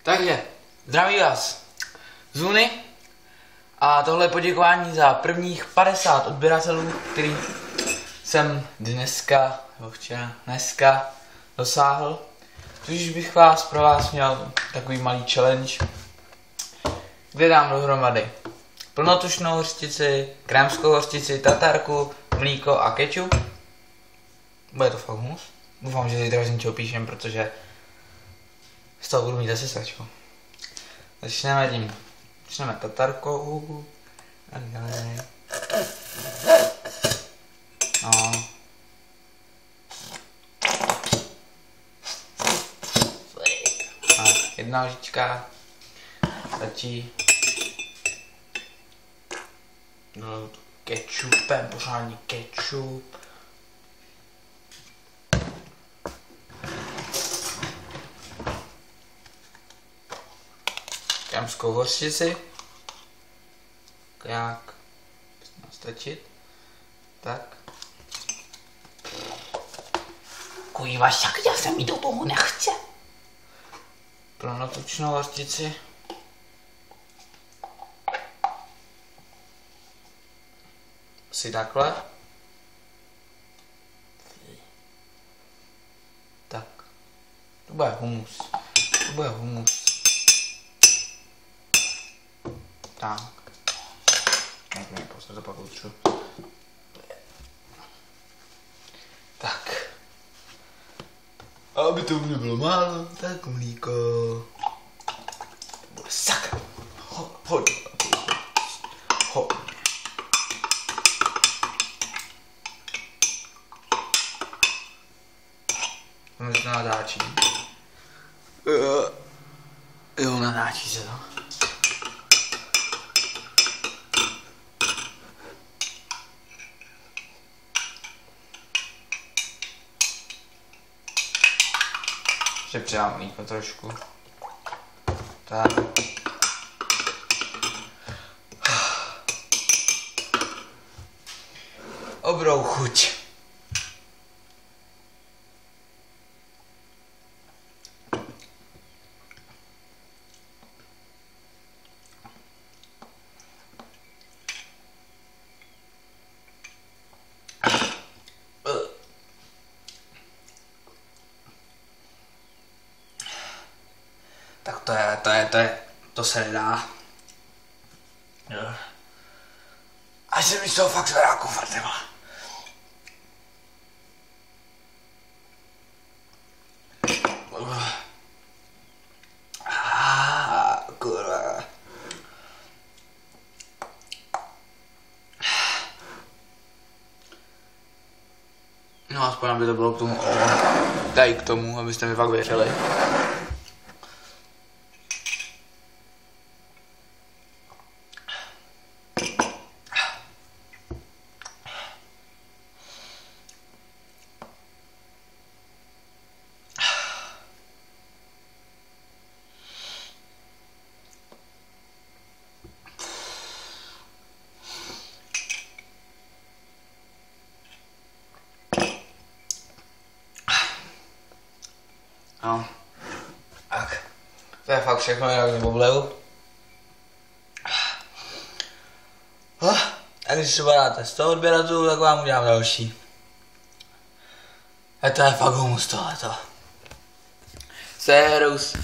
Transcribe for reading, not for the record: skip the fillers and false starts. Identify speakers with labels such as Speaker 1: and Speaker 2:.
Speaker 1: Takže, zdraví vás z Luny a tohle je poděkování za prvních 50 odběratelů, který jsem dneska dosáhl. Tudíž bych pro vás měl takový malý challenge, kde dám dohromady plnotučnou hořčici, krémskou hořčici, tatarku, mlíko a kečup. Bude to fakt humus. Doufám, že zítra z něčeho píšem, protože z toho budu mít asi sačko. Začneme tím. Začneme tatarkou. No. A jedna lžička stačí. No, kečupem, pořádně kečup. Krémskou hořčici. Jak? Stačit. Tak.
Speaker 2: Kujva, však já se mi do toho nechce.
Speaker 1: Plnotučnou hořčici. Si takhle. Tak. To bude humus. To bude humus. Tak. Nechme poslat pak utřu. Tak. Aby to nebylo málo, tak mlíko. Sakra. Hodně. Máme to natáčí. Jo, natáčí se to. Ještě přidám mlíko trošku. Tak. Obrou chuť. Tak to se nedá. Až se mi z toho fakt zvedá kufrtema. Kurva. No aspoň aby to bylo k tomu tady k tomu, abyste mi fakt věřili. No, tak, to je fakt všechno, jak nebobleju. A když třeba dáte 100 odběratelů, tak vám udělám další. A to je fakt humus tohleto. Serus.